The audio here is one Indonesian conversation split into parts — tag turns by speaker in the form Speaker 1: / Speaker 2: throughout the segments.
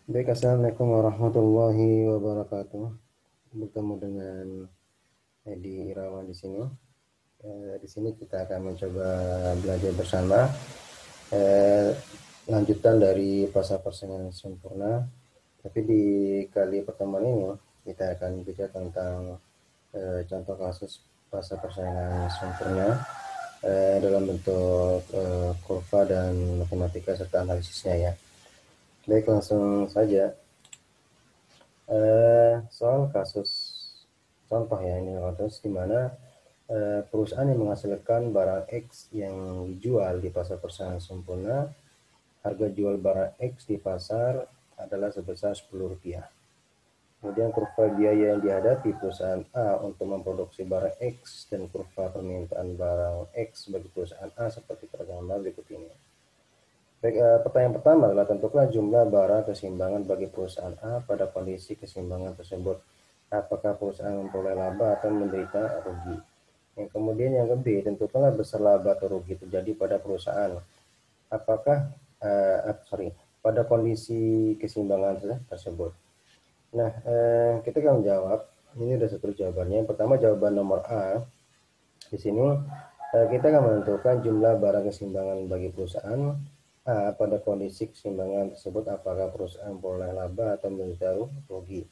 Speaker 1: Baik, assalamualaikum warahmatullahi wabarakatuh. Bertemu dengan Edi Irawan di sini. Di sini kita akan mencoba belajar bersama eh, lanjutan dari pasal persaingan sempurna. Tapi di kali pertemuan ini kita akan bicara tentang contoh kasus pasal persaingan sempurna dalam bentuk kurva dan matematika serta analisisnya ya. Baik, langsung saja. Soal kasus contoh ya, ini kasus di mana perusahaan yang menghasilkan barang X yang dijual di pasar persaingan sempurna, harga jual barang X di pasar adalah sebesar Rp10. Kemudian kurva biaya yang dihadapi perusahaan A untuk memproduksi barang X dan kurva permintaan barang X bagi perusahaan A seperti tergambar berikut ini. Baik, pertanyaan pertama adalah tentukan jumlah barang keseimbangan bagi perusahaan A pada kondisi keseimbangan tersebut. Apakah perusahaan memperoleh laba atau menderita rugi? Yang kemudian yang ke B, tentukanlah besar laba atau rugi terjadi pada perusahaan. Apakah pada kondisi keseimbangan tersebut. Nah, kita akan menjawab. Ini ada satu jawabannya. Yang pertama jawaban nomor A. Di sini kita akan menentukan jumlah barang keseimbangan bagi perusahaan A pada kondisi keseimbangan tersebut, apakah perusahaan memperoleh laba atau menderita rugi.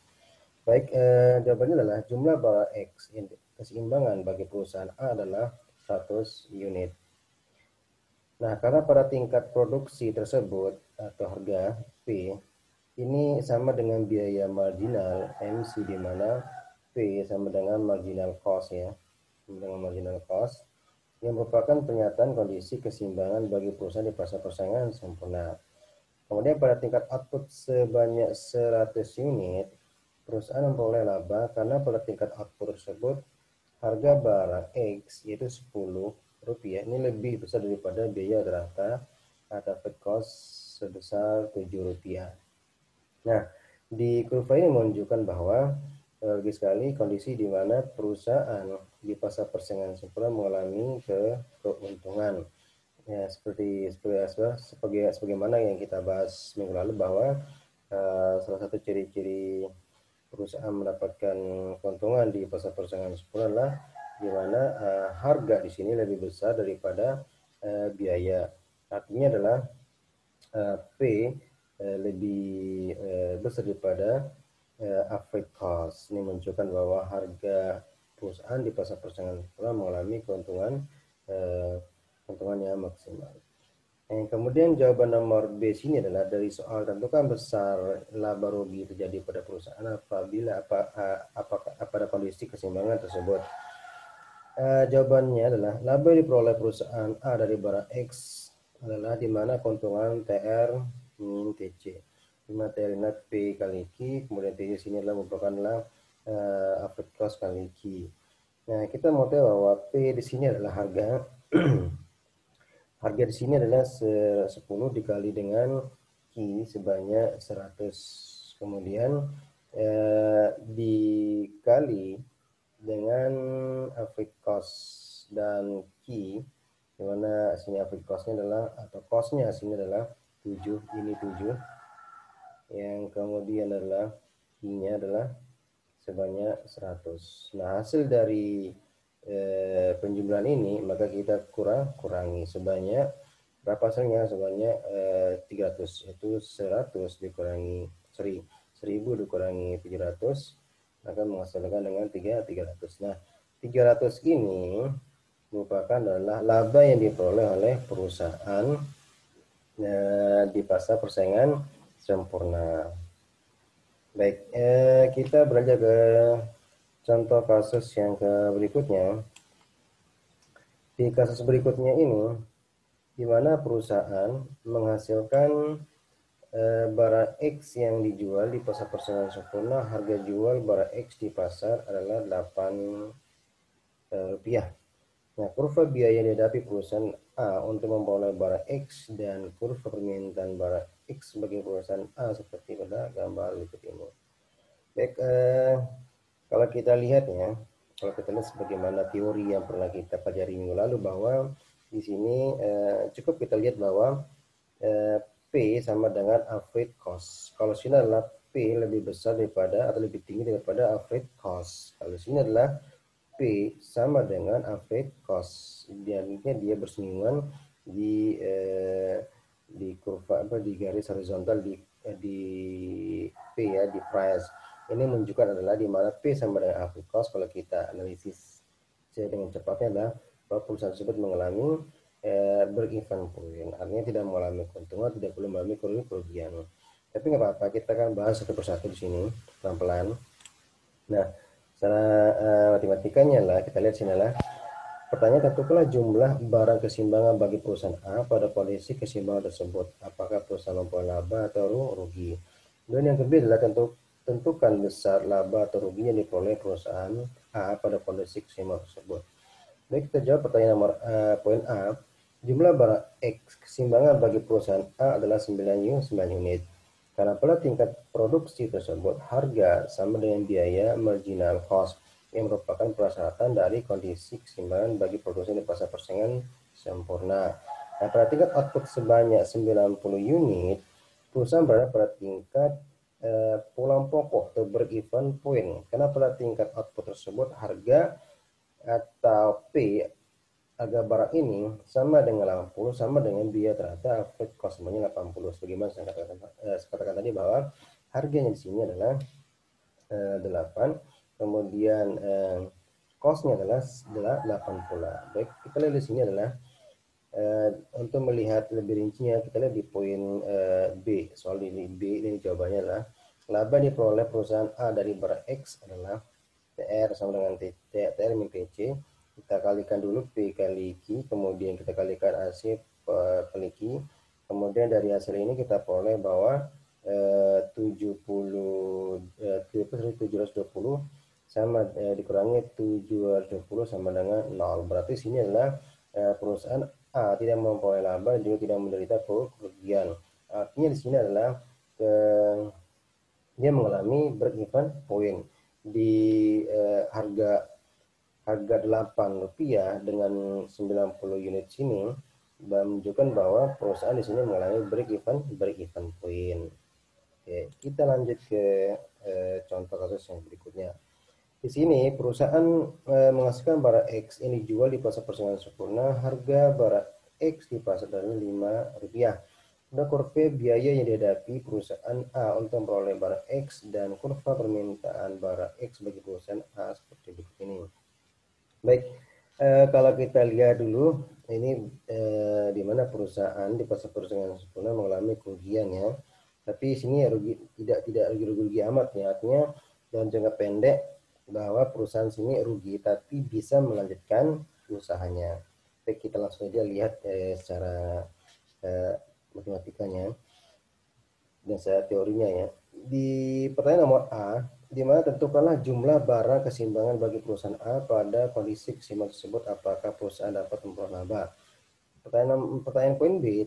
Speaker 1: Baik, jawabannya adalah jumlah barang X keseimbangan bagi perusahaan A adalah 100 unit. Nah, karena pada tingkat produksi tersebut atau harga P ini sama dengan biaya marginal MC, di mana P sama dengan marginal cost ya, sama dengan marginal cost yang merupakan pernyataan kondisi keseimbangan bagi perusahaan di pasar persaingan sempurna. Kemudian pada tingkat output sebanyak 100 unit, perusahaan memperoleh laba karena pada tingkat output tersebut harga barang X yaitu Rp10 ini lebih besar daripada biaya rata atau fixed cost sebesar Rp7. Nah, di kurva ini menunjukkan bahwa lagi sekali kondisi di mana perusahaan di pasar persaingan sempurna mengalami keuntungan. Ya, sebagaimana yang kita bahas minggu lalu bahwa salah satu ciri-ciri perusahaan mendapatkan keuntungan di pasar persaingan sempurna adalah di mana harga di sini lebih besar daripada biaya. Artinya adalah P lebih besar daripada average cost. Ini menunjukkan bahwa harga perusahaan di pasar persaingan sempurna mengalami keuntungan yang maksimal. Kemudian jawaban nomor B sini adalah dari soal tentukan besar laba rugi terjadi pada perusahaan apabila pada kondisi keseimbangan tersebut. Jawabannya adalah laba yang diperoleh perusahaan A dari barang X adalah di mana keuntungan TR min TC. Di mana TR net P kali Q, kemudian TC sini adalah merupakan average cost kali Q. Nah, kita mau tahu bahwa P di sini adalah harga. Harga di sini adalah 10 dikali dengan Q sebanyak 100. Kemudian dikali dengan average cost dan Q, di mana sini average cost-nya adalah atau cost-nya sini adalah 7, ini 7. Yang kemudian adalah Q-nya adalah sebanyak 100. Nah, hasil dari penjumlahan ini maka kita kurangi sebanyak berapa hasilnya, sebanyak 300, yaitu 100 dikurangi 1000 dikurangi 700 akan menghasilkan dengan 300. Nah, 300 ini merupakan adalah laba yang diperoleh oleh perusahaan di pasar persaingan sempurna. Baik, kita beranjak ke contoh kasus yang berikutnya. Di kasus berikutnya ini, di mana perusahaan menghasilkan barang X yang dijual di pasar persaingan sempurna, harga jual barang X di pasar adalah Rp8. Nah, kurva biaya yang dihadapi perusahaan A untuk memperoleh barang X dan kurva permintaan barang X bagi perusahaan A seperti pada gambar berikut ini. Baik, kalau kita lihat ya, kalau kita lihat sebagaimana teori yang pernah kita pelajari minggu lalu bahwa di sini cukup kita lihat bahwa P sama dengan average cost. Kalau sini adalah P lebih besar daripada atau lebih tinggi daripada average cost. Kalau sini adalah P sama dengan average cost. Dan dia bersinggungan di kurva di garis horizontal di P ya, di price. Ini menunjukkan adalah di mana P sama dengan average cost. Kalau kita analisis dengan cepatnya adalah bahwa perusahaan tersebut mengalami break-even point, artinya tidak mengalami keuntungan, tidak perlu mengalami kerugian. Tapi nggak apa-apa, kita akan bahas satu persatu di sini pelan-pelan. Nah, secara matematikanya lah kita lihat sini lah. Pertanyaan, tentukanlah jumlah barang keseimbangan bagi perusahaan A pada kondisi keseimbangan tersebut. Apakah perusahaan memperoleh laba atau rugi? Dan yang kedua adalah tentukan besar laba atau rugi yang diperoleh perusahaan A pada kondisi keseimbangan tersebut. Baik, kita jawab pertanyaan nomor poin A. Jumlah barang X keseimbangan bagi perusahaan A adalah 9 unit. Karena pada tingkat produksi tersebut, harga sama dengan biaya marginal cost yang merupakan persyaratan dari kondisi keseimbangan bagi produksi di pasar persaingan sempurna. Nah, pada tingkat output sebanyak 90 unit, perusahaan berada pada tingkat pulang pokok atau break-even point. Karena pada tingkat output tersebut, harga atau P harga barang ini sama dengan 80 sama dengan biaya ternyata average cost semuanya 80. Sebagaimana saya katakan tadi bahwa harganya di sini adalah 8, kemudian costnya adalah 80. Baik, kita lihat di sini adalah untuk melihat lebih rincinya kita lihat di poin B. Soal ini B ini jawabannya adalah laba diperoleh perusahaan A dari barang X adalah TR sama dengan TR min TC. Kita kalikan dulu P kali Q, kemudian kita kalikan AC kali Q. Kemudian dari hasil ini kita peroleh bahwa 720 sama dikurangi 720 sama dengan 0. Berarti sini adalah perusahaan A tidak memperoleh laba dan juga tidak menderita kerugian. Artinya di sini adalah dia mengalami break-even point di harga Rp8 dengan 90 unit sini menunjukkan bahwa perusahaan di sini mengalami break-even point. Oke, kita lanjut ke contoh kasus yang berikutnya. Di sini perusahaan menghasilkan barang X ini dijual di pasar persaingan sempurna, harga barang X di pasar adalah Rp5. Ada kurva biaya yang dihadapi perusahaan A untuk memperoleh barang X dan kurva permintaan barang X bagi perusahaan A seperti berikut ini. Baik, kalau kita lihat dulu ini di mana perusahaan di pasar persaingan sempurna mengalami kerugian ya. Tapi sini rugi, tidak rugi amat ya, artinya dalam jangka pendek bahwa perusahaan sini rugi tapi bisa melanjutkan usahanya. Baik, kita langsung aja lihat secara matematikanya dan secara teorinya ya. Di pertanyaan nomor A, di mana tentukanlah jumlah barang keseimbangan bagi perusahaan A pada kondisi keseimbangan tersebut, apakah perusahaan dapat memperoleh laba. Pertanyaan poin B,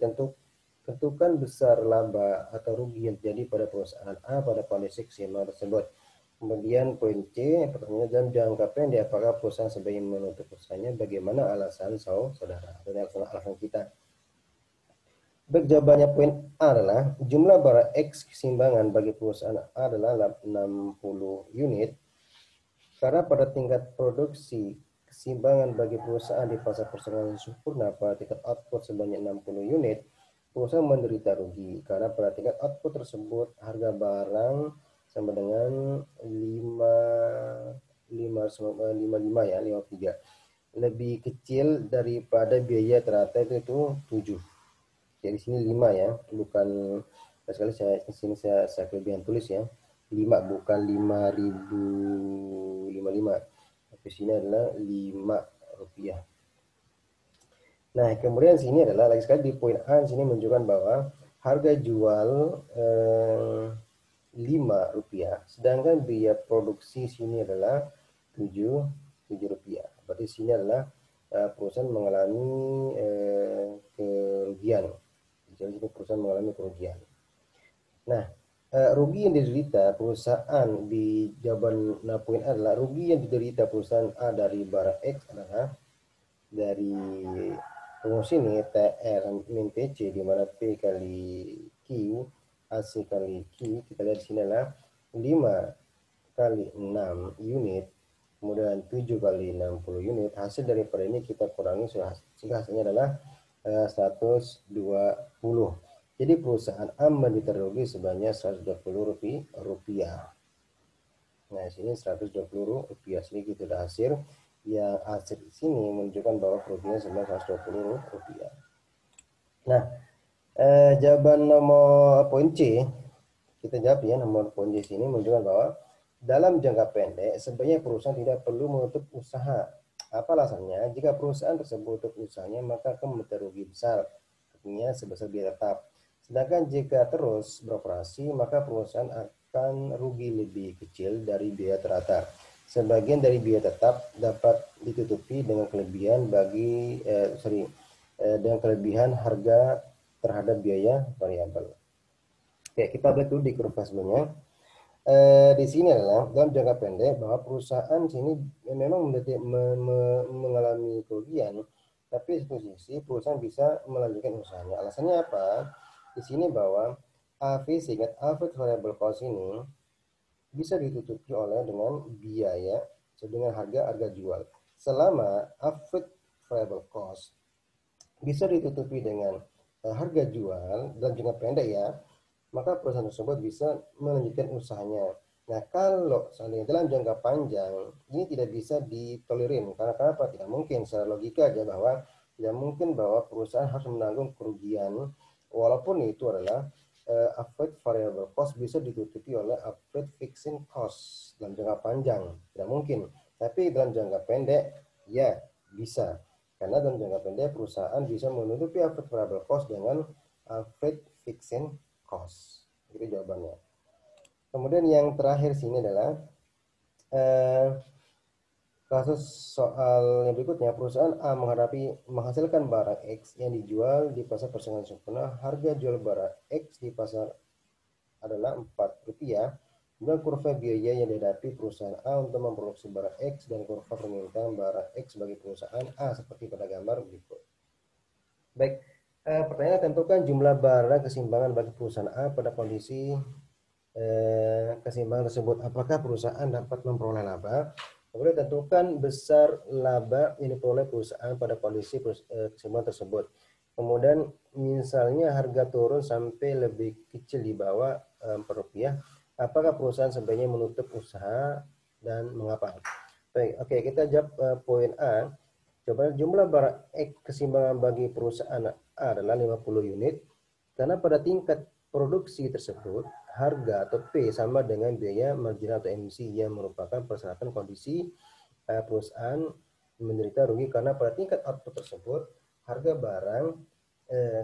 Speaker 1: tentukan besar laba atau rugi yang terjadi pada perusahaan A pada kondisi keseimbangan tersebut. Kemudian poin C, pertanyaan dalam jangka pendek, apakah perusahaan sebaiknya menutup usahanya, bagaimana alasan saudara, dan alasan kita. Baik, jawabannya poin A adalah jumlah barang X keseimbangan bagi perusahaan A adalah 60 unit. Karena pada tingkat produksi keseimbangan bagi perusahaan di pasar persaingan sempurna pada tingkat output sebanyak 60 unit, perusahaan menderita rugi. Karena pada tingkat output tersebut harga barang sama dengan 55 ya, 53. Lebih kecil daripada biaya teratai itu 7. Jadi sini 5 ya, bukan sekali saya kelebihan tulis ya. 5 bukan 5.055. Tapi sini adalah Rp5. Nah, kemudian sini adalah lagi sekali di poin A sini menunjukkan bahwa harga jual Rp5, sedangkan biaya produksi sini adalah Rp7. Berarti sini adalah perusahaan mengalami kerugian. Jadi perusahaan mengalami kerugian. Nah, rugi yang diderita perusahaan di jawaban poin A adalah rugi yang diderita perusahaan A dari barang X adalah dari rumus ini TR min TC di mana P kali Q Q, AC kali Q, kita lihat di sini adalah 5 kali 6 unit, kemudian 7 kali 60 unit. Hasil daripada ini kita kurangi sehingga hasilnya adalah 120. Jadi perusahaan A menderita rugi sebanyak 120 rupiah. Nah, sini 120 rupiah. Sedikit sudah hasil. Yang hasil di sini menunjukkan bahwa kerugiannya sebanyak 120 rupiah. Nah, jawaban nomor poin C, kita jawab ya, nomor poin C sini menunjukkan bahwa dalam jangka pendek sebenarnya perusahaan tidak perlu menutup usaha. Apa alasannya? Jika perusahaan tersebut tutup usahanya maka akan menderita rugi besar, artinya sebesar biaya tetap. Sedangkan jika terus beroperasi maka perusahaan akan rugi lebih kecil dari biaya teratar. Sebagian dari biaya tetap dapat ditutupi dengan kelebihan dengan kelebihan harga terhadap biaya variabel. Oke, kita lihat dulu di kurva sebelumnya. Di sini adalah dalam jangka pendek bahwa perusahaan sini memang mengalami kerugian, tapi di satu sisi perusahaan bisa melanjutkan usahanya. Alasannya apa? Di sini bahwa ingat average variable cost ini bisa ditutupi oleh dengan biaya dengan harga jual. Selama average variable cost bisa ditutupi dengan harga jual dalam jangka pendek ya, maka perusahaan tersebut bisa melanjutkan usahanya. Nah, kalau seandainya dalam jangka panjang ini tidak bisa ditolerir, karena kenapa? Tidak mungkin secara logika aja bahwa tidak mungkin bahwa perusahaan harus menanggung kerugian walaupun itu adalah average variable cost bisa ditutupi oleh average fixing cost dalam jangka panjang. Tidak mungkin. Tapi dalam jangka pendek ya bisa. Karena dalam jangka pendek perusahaan bisa menutupi average variable cost dengan average fixing cost. Itu jawabannya. Kemudian yang terakhir sini adalah kasus soal yang berikutnya. Perusahaan A menghasilkan barang X yang dijual di pasar persaingan sempurna. Harga jual barang X di pasar adalah Rp4. Kemudian kurva biaya yang dihadapi perusahaan A untuk memproduksi barang X dan kurva permintaan barang X bagi perusahaan A seperti pada gambar berikut. Baik, pertanyaan tentukan jumlah barang keseimbangan bagi perusahaan A pada kondisi keseimbangan tersebut. Apakah perusahaan dapat memperoleh laba? Kemudian tentukan besar laba yang diperoleh perusahaan pada kondisi keseimbangan tersebut. Kemudian misalnya harga turun sampai lebih kecil di bawah Rp4. Apakah perusahaan sebaiknya menutup usaha dan mengapa? Baik, oke, kita jawab poin A. Coba jumlah barang keseimbangan bagi perusahaan A adalah 50 unit karena pada tingkat produksi tersebut harga atau P sama dengan biaya marginal atau emisi yang merupakan persyaratan kondisi perusahaan menderita rugi karena pada tingkat output tersebut harga barang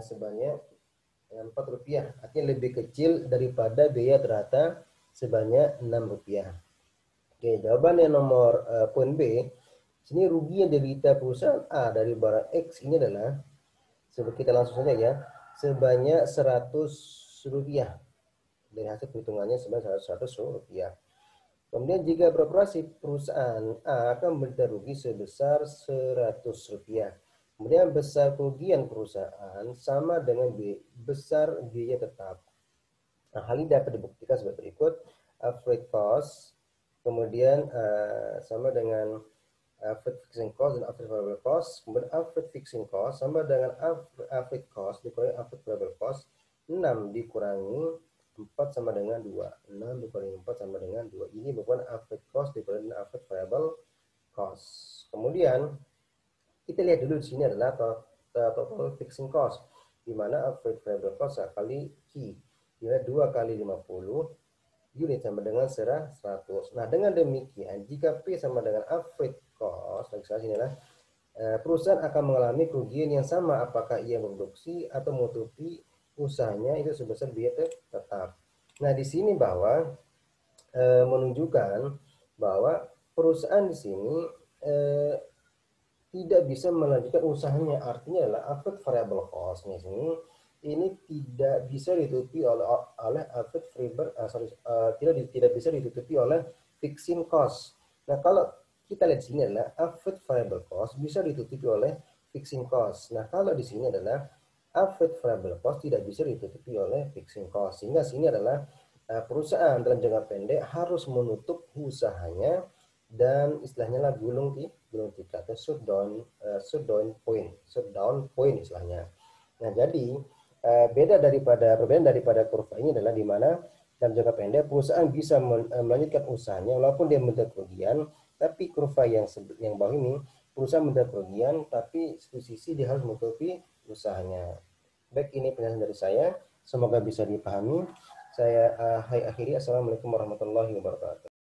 Speaker 1: sebanyak Rp4, artinya lebih kecil daripada biaya teratar sebanyak Rp6. Oke, jawaban yang nomor poin B. Sini rugi yang diderita perusahaan A dari barang X ini adalah, kita langsung saja ya, sebanyak Rp100. Dari hasil perhitungannya sebanyak Rp100. Kemudian jika beroperasi perusahaan A akan menderita rugi sebesar Rp100. Kemudian besar kerugian perusahaan sama dengan besar biaya tetap. Nah, hal ini dapat dibuktikan sebagai berikut. Average cost, kemudian sama dengan average fixing cost dan average variable cost. Kemudian average fixing cost sama dengan average cost dikurangi average variable cost. 6 dikurangi 4 sama dengan 2. 6 dikurangi 4 sama dengan 2. Ini bukan average cost dikurangi dengan average variable cost. Kemudian kita lihat dulu di sini adalah total fixing cost, di mana average variable cost kali Q. Dia 2 kali 50 unit sama dengan 100. Nah, dengan demikian jika P sama dengan average cost, sini adalah perusahaan akan mengalami kerugian yang sama apakah ia memproduksi atau menutupi usahanya itu sebesar biaya tetap. Nah, di sini bahwa menunjukkan bahwa perusahaan di sini tidak bisa melanjutkan usahanya, artinya adalah average variable cost-nya ini tidak bisa ditutupi oleh average variable tidak bisa ditutupi oleh fixing cost. Nah, kalau kita lihat di sini adalah average variable cost bisa ditutupi oleh fixing cost. Nah, kalau di sini adalah average variable cost tidak bisa ditutupi oleh fixing cost. Sehingga sini adalah perusahaan dalam jangka pendek harus menutup usahanya dan istilahnya lah gulung tikar atau shutdown point istilahnya. Nah, jadi perbedaan daripada kurva ini adalah di mana dalam jangka pendek perusahaan bisa melanjutkan usahanya walaupun dia mendapat kerugian, tapi kurva yang bawah ini perusahaan mendapat kerugian tapi di sisi dia harus menutupi usahanya. Baik, ini penjelasan dari saya, semoga bisa dipahami. Saya akhiri. Assalamualaikum warahmatullahi wabarakatuh.